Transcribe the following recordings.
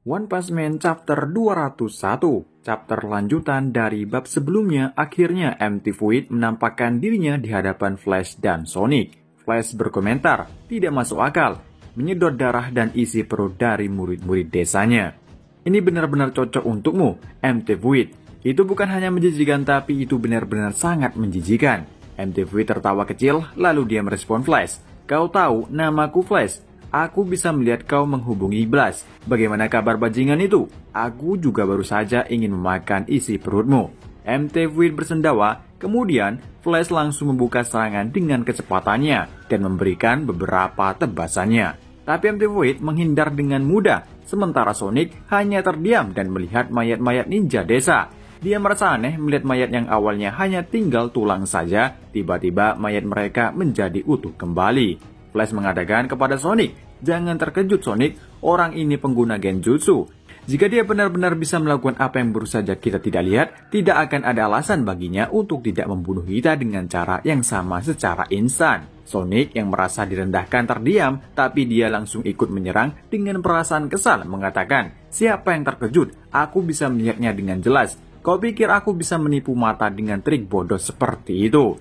One Punch Man Chapter 201, chapter lanjutan dari bab sebelumnya. Akhirnya MT Void menampakkan dirinya di hadapan Flash dan Sonic. Flash berkomentar, tidak masuk akal, menyedot darah dan isi perut dari murid-murid desanya. Ini benar-benar cocok untukmu, MT Void. Itu bukan hanya menjijikan, tapi itu benar-benar sangat menjijikan. MT Void tertawa kecil, lalu dia merespon Flash. Kau tahu, namaku Flash. Aku bisa melihat kau menghubungi Blast. Bagaimana kabar bajingan itu? Aku juga baru saja ingin memakan isi perutmu. MT Void bersendawa, kemudian Flash langsung membuka serangan dengan kecepatannya dan memberikan beberapa tebasannya. Tapi MT Void menghindar dengan mudah, sementara Sonic hanya terdiam dan melihat mayat-mayat ninja desa. Dia merasa aneh melihat mayat yang awalnya hanya tinggal tulang saja, tiba-tiba mayat mereka menjadi utuh kembali. Flash mengatakan kepada Sonic, jangan terkejut Sonic, orang ini pengguna genjutsu. Jika dia benar-benar bisa melakukan apa yang baru saja kita tidak lihat, tidak akan ada alasan baginya untuk tidak membunuh kita dengan cara yang sama secara instan. Sonic yang merasa direndahkan terdiam, tapi dia langsung ikut menyerang dengan perasaan kesal, mengatakan, siapa yang terkejut? Aku bisa melihatnya dengan jelas. Kau pikir aku bisa menipu mata dengan trik bodoh seperti itu?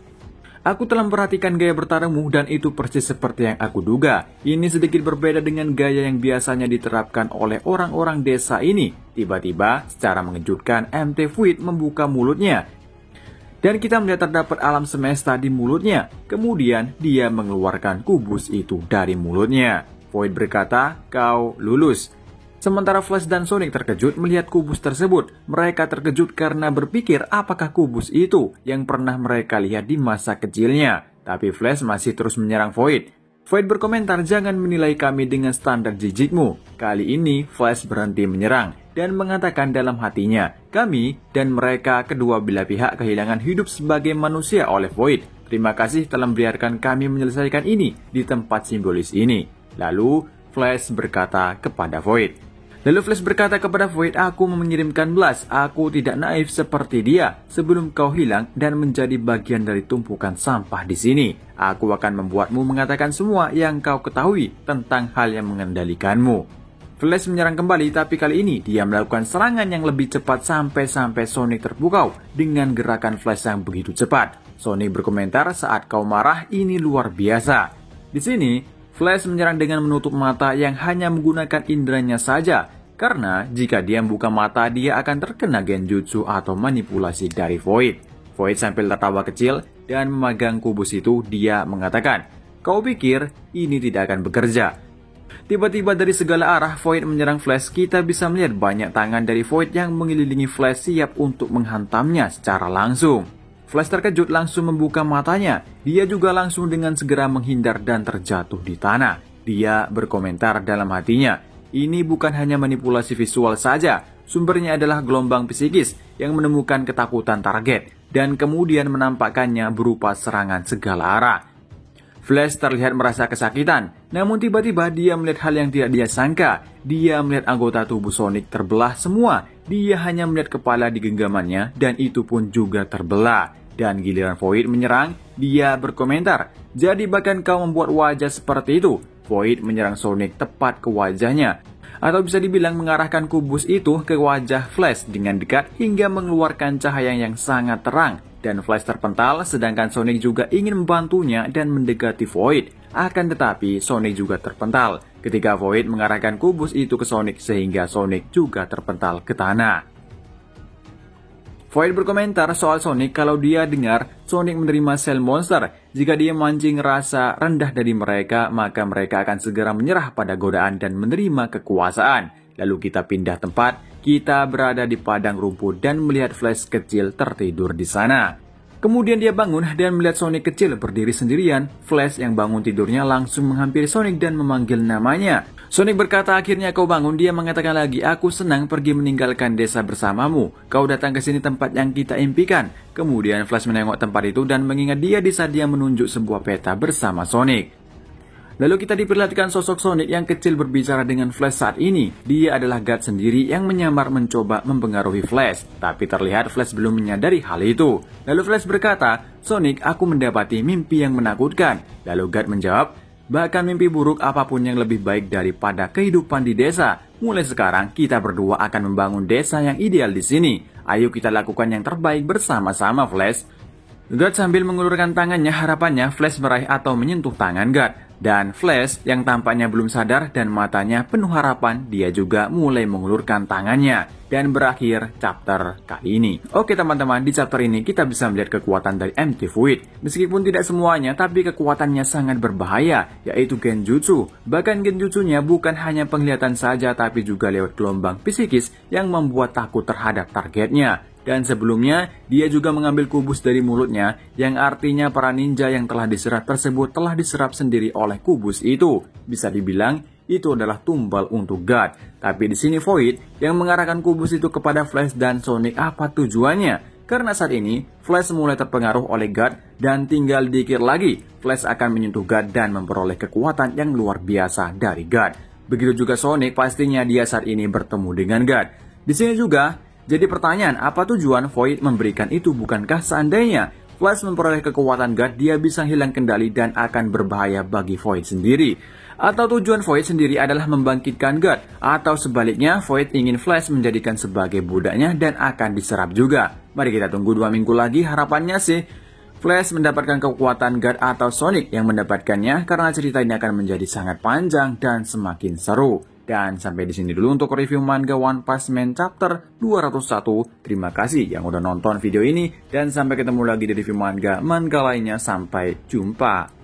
Aku telah memperhatikan gaya bertarungmu dan itu persis seperti yang aku duga. Ini sedikit berbeda dengan gaya yang biasanya diterapkan oleh orang-orang desa ini. Tiba-tiba, secara mengejutkan, MT Void membuka mulutnya. Dan kita melihat terdapat alam semesta di mulutnya. Kemudian, dia mengeluarkan kubus itu dari mulutnya. Void berkata, kau lulus. Sementara Flash dan Sonic terkejut melihat kubus tersebut. Mereka terkejut karena berpikir apakah kubus itu yang pernah mereka lihat di masa kecilnya. Tapi Flash masih terus menyerang Void. Void berkomentar, jangan menilai kami dengan standar jijikmu. Kali ini Flash berhenti menyerang dan mengatakan dalam hatinya, kami dan mereka kedua belah pihak kehilangan hidup sebagai manusia oleh Void. Terima kasih telah membiarkan kami menyelesaikan ini di tempat simbolis ini. Lalu Flash berkata kepada Void. Aku mengirimkan Blast. Aku tidak naif seperti dia. Sebelum kau hilang dan menjadi bagian dari tumpukan sampah di sini, aku akan membuatmu mengatakan semua yang kau ketahui tentang hal yang mengendalikanmu. Flash menyerang kembali, tapi kali ini dia melakukan serangan yang lebih cepat sampai Sonic terpukau dengan gerakan Flash yang begitu cepat. Sonic berkomentar, saat kau marah ini luar biasa. Di sini, Flash menyerang dengan menutup mata yang hanya menggunakan inderanya saja. Karena jika dia membuka mata, dia akan terkena genjutsu atau manipulasi dari Void. Void sambil tertawa kecil dan memegang kubus itu, dia mengatakan, kau pikir ini tidak akan bekerja? Tiba-tiba dari segala arah Void menyerang Flash. Kita bisa melihat banyak tangan dari Void yang mengelilingi Flash siap untuk menghantamnya secara langsung. Flash terkejut langsung membuka matanya. Dia juga langsung dengan segera menghindar dan terjatuh di tanah. Dia berkomentar dalam hatinya, ini bukan hanya manipulasi visual saja, sumbernya adalah gelombang psikis yang menemukan ketakutan target dan kemudian menampakkannya berupa serangan segala arah. Flash terlihat merasa kesakitan, namun tiba-tiba dia melihat hal yang tidak dia sangka. Dia melihat anggota tubuh Sonic terbelah semua. Dia hanya melihat kepala di genggamannya dan itu pun juga terbelah. Dan giliran Void menyerang, dia berkomentar, jadi bahkan kau membuat wajah seperti itu. Void menyerang Sonic tepat ke wajahnya, atau bisa dibilang mengarahkan kubus itu ke wajah Flash dengan dekat hingga mengeluarkan cahaya yang sangat terang. Dan Flash terpental, sedangkan Sonic juga ingin membantunya dan mendekati Void. Akan tetapi Sonic juga terpental ketika Void mengarahkan kubus itu ke Sonic sehingga Sonic juga terpental ke tanah. Void berkomentar soal Sonic kalau dia dengar Sonic menerima sel monster. Jika dia mancing rasa rendah dari mereka, maka mereka akan segera menyerah pada godaan dan menerima kekuasaan. Lalu kita pindah tempat, kita berada di padang rumput dan melihat Flash kecil tertidur di sana. Kemudian dia bangun dan melihat Sonic kecil berdiri sendirian. Flash yang bangun tidurnya langsung menghampiri Sonic dan memanggil namanya. Sonic berkata, akhirnya kau bangun. Dia mengatakan lagi, aku senang pergi meninggalkan desa bersamamu. Kau datang ke sini tempat yang kita impikan. Kemudian Flash menengok tempat itu dan mengingat dia di saat dia menunjuk sebuah peta bersama Sonic. Lalu kita diperlihatkan sosok Sonic yang kecil berbicara dengan Flash saat ini. Dia adalah God sendiri yang menyamar mencoba mempengaruhi Flash. Tapi terlihat Flash belum menyadari hal itu. Lalu Flash berkata, Sonic, aku mendapati mimpi yang menakutkan. Lalu God menjawab, bahkan mimpi buruk apapun yang lebih baik daripada kehidupan di desa. Mulai sekarang, kita berdua akan membangun desa yang ideal di sini. Ayo kita lakukan yang terbaik bersama-sama, Flash. God sambil mengulurkan tangannya, harapannya Flash meraih atau menyentuh tangan God. Dan Flash yang tampaknya belum sadar dan matanya penuh harapan, dia juga mulai mengulurkan tangannya. Dan berakhir chapter kali ini. Oke teman-teman, di chapter ini kita bisa melihat kekuatan dari MT Fluid. Meskipun tidak semuanya, tapi kekuatannya sangat berbahaya, yaitu Genjutsu. Bahkan Genjutsunya bukan hanya penglihatan saja, tapi juga lewat gelombang psikis yang membuat takut terhadap targetnya. Dan sebelumnya, dia juga mengambil kubus dari mulutnya, yang artinya para ninja yang telah diserap tersebut telah diserap sendiri oleh kubus itu. Bisa dibilang, itu adalah tumbal untuk God. Tapi di sini Void yang mengarahkan kubus itu kepada Flash dan Sonic. Apa tujuannya? Karena saat ini, Flash mulai terpengaruh oleh God dan tinggal dikit lagi, Flash akan menyentuh God dan memperoleh kekuatan yang luar biasa dari God. Begitu juga Sonic, pastinya dia saat ini bertemu dengan God. Di sini juga, jadi pertanyaan, apa tujuan Void memberikan itu? Bukankah seandainya Flash memperoleh kekuatan God, dia bisa hilang kendali dan akan berbahaya bagi Void sendiri? Atau tujuan Void sendiri adalah membangkitkan God? Atau sebaliknya, Void ingin Flash menjadikan sebagai budaknya dan akan diserap juga? Mari kita tunggu 2 minggu lagi, harapannya sih Flash mendapatkan kekuatan God atau Sonic yang mendapatkannya, karena cerita ini akan menjadi sangat panjang dan semakin seru. Dan sampai di sini dulu untuk review manga One Punch Man chapter 201. Terima kasih yang udah nonton video ini dan sampai ketemu lagi di review manga lainnya. Sampai jumpa.